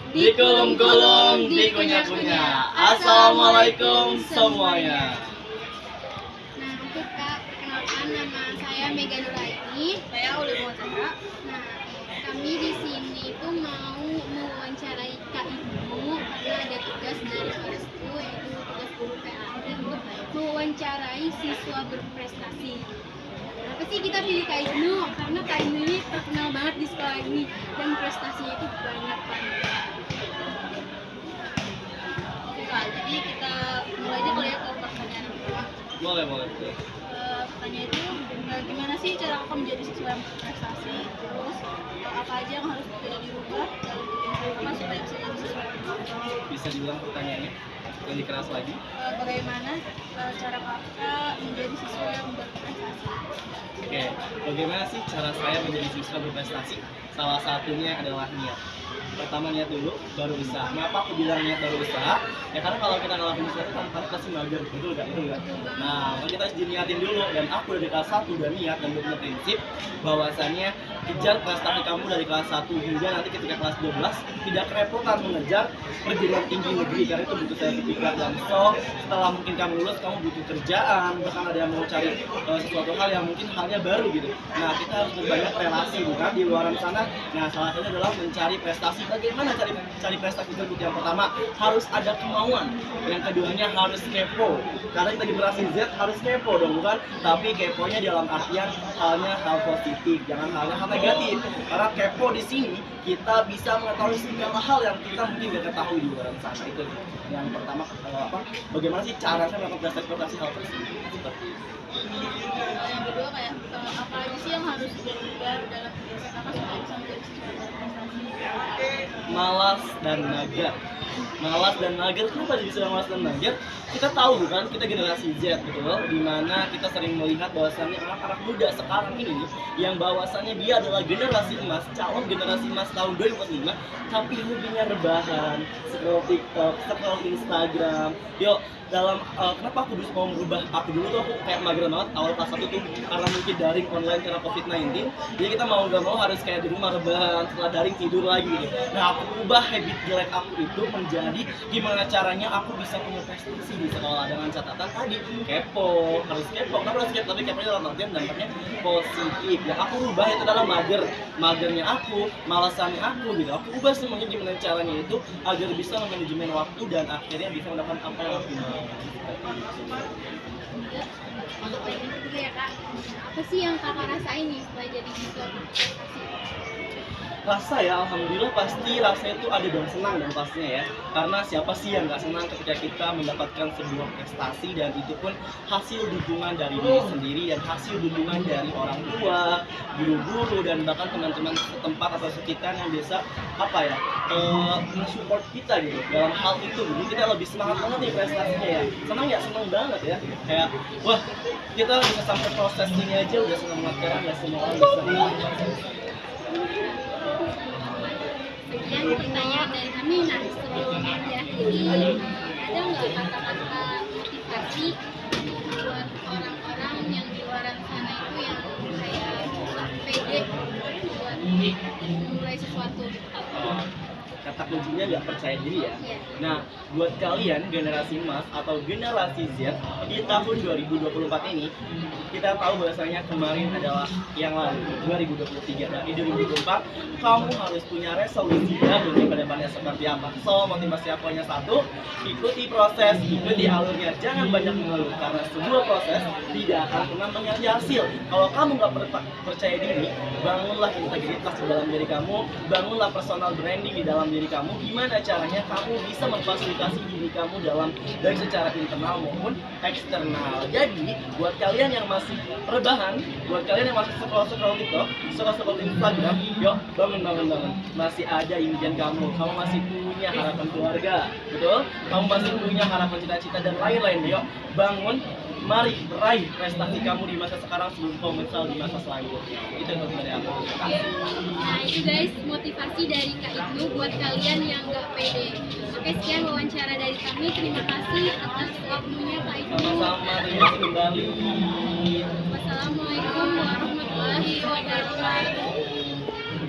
Dikulum-kulum, dikunyah-kunyah. Assalamualaikum semuanya. Nah, untuk Kak, perkenalkan nama saya Mega Nuraini. Saya Uli Muhammad. Nah, kami di sini tuh mau mewawancarai Kak Ibnu karena ada tugas dari Restu, yaitu tugas guru PAI untuk mewawancarai siswa berprestasi. Kenapa sih kita pilih Kak Ibnu? Karena Kak Ibnu ini terkenal banget di sekolah ini dan prestasinya itu banyak banget. Oke Kak, jadi kita mulai aja kali ya ke pertanyaan yang pertama. Boleh. Pertanyaan itu, gimana sih cara kakak menjadi siswa yang berprestasi? Terus apa aja yang harus dirubah dalam diri kakak supaya bisa jadi siswa yang berprestasi? Bisa diulang pertanyaannya? Lebih keras lagi. Bagaimana cara kakak menjadi siswa yang berprestasi? Oke, bagaimana sih cara saya menjadi siswa berprestasi? Salah satunya adalah niat. Pertama niat dulu, baru usaha. Kenapa aku bilang niat baru usaha? Ya karena kalau kita ngelakuin sesuatu tanpa pasti mager, betul nggak? Nah, kita harus diniatin dulu. Dan aku dari kelas 1 udah niat dan udah punya prinsip bahwasannya kejar prestasi kamu dari kelas 1 hingga nanti ketika kelas 12 tidak kerepotan mengejar perguruan tinggi negeri karena itu butuh sertifikat. Dan setelah mungkin kamu lulus, kamu butuh kerjaan, bahkan ada yang mau cari sesuatu hal yang mungkin halnya baru gitu. Nah, kita harus berbanyak relasi bukan di luar sana. Nah, salah satunya adalah mencari prestasi. Bagaimana cari prestasi tersebut? Yang pertama harus ada kemauan, yang keduanya harus kepo. Karena kita generasi Z harus kepo dong, bukan? Tapi keponya dalam artian halnya hal positif, jangan halnya hal negatif. Karena kepo di sini kita bisa mengetahui segala hal yang kita mungkin gak ketahui di luar sana. Itu yang pertama. Bagaimana sih cara saya melakukan prestasi hal tersebut? Seperti itu. Yang kedua kayak apa aja sih yang harus dirubah dalam kebiasaan kakak supaya bisa menjadi siswa yang berprestasi? Malas dan mager. Kenapa jadi sedang malas dan mager? Kita tahu bukan, kita generasi Z gitu loh, dimana kita sering melihat bahwasannya anak-anak muda sekarang ini yang bahwasannya dia adalah generasi emas, calon generasi emas tahun 2045, tapi hobinya rebahan, scroll TikTok, scroll Instagram. Kenapa aku dulu mau merubah? Aku dulu tuh aku kayak mager banget awal kelas 1 tuh karena mungkin daring online karena COVID-19. Jadi kita mau gak mau harus kayak di rumah rebahan, setelah daring tidur lagi gitu. Nah, aku ubah habit jelek aku itu menjadi gimana caranya aku bisa punya prestasi di sekolah dengan catatan tadi kepo, harus kepo, kan harus kepo, tapi keponya dalam artian dampaknya positif. Ya aku ubah itu adalah magernya aku, malasannya aku gitu. Aku ubah semuanya gimana caranya itu agar bisa memanajemen waktu dan akhirnya bisa mendapatkan apa yang aku mau. Untuk poin yang ketiga ya Kak, apa sih yang Kakak rasain nih setelah jadi siswa berprestasi? Rasa ya, alhamdulillah pasti rasanya itu ada dan senang dan pastinya ya. Karena siapa sih yang nggak senang ketika kita mendapatkan sebuah prestasi dan itu pun hasil dukungan dari diri sendiri dan hasil dukungan dari orang tua, guru-guru dan bahkan teman-teman setempat atau sekitar yang bisa mensupport kita gitu dalam hal itu. Jadi kita lebih semangat banget nih prestasinya ya. Senang banget ya. Kayak wah kita bisa sampai proses ini aja udah senang banget karena nggak semua orang bisa. Sekian pertanyaan dari kami. Nah, sebelum diakhiri, ada nggak kata-kata motivasi buat orang-orang yang di luar sana itu yang kayak nggak pede buat memulai sesuatu? Kata kuncinya nggak percaya diri ya. Iya. Nah, buat kalian generasi emas atau generasi Z di tahun 2024 ini, kita tahu bahwasanya kemarin adalah yang lalu 2023 dan di 2024 kamu harus punya resolusi baru ke depannya seperti apa. So, motivasi aku hanya satu, ikuti proses, ikuti alurnya, jangan banyak mengeluh karena sebuah proses tidak akan pernah menghasilkan hasil. Kalau kamu nggak percaya diri, bangunlah integritas di dalam diri kamu, bangunlah personal branding di dalam diri kamu. Gimana caranya kamu bisa memfasilitasi diri kamu dari secara internal maupun eksternal. Jadi buat kalian yang masih rebahan, buat kalian yang masih scroll TikTok, scroll Instagram, yuk bangun. Masih ada impian kamu masih punya harapan keluarga, betul? Kamu masih punya harapan cita-cita dan lain-lain. Yuk bangun, mari raih prestasi kamu di masa sekarang sebelum kamu menyesal di masa selanjutnya. Itu yang dari aku. Nah, itu guys motivasi dari Kak Ibnu buat kalian yang nggak pede. Oke, sekian wawancara dari kami. Terima kasih atas waktunya Kak Ibnu. Sama-sama, terima kasih kembali. Wassalamualaikum warahmatullahi wabarakatuh.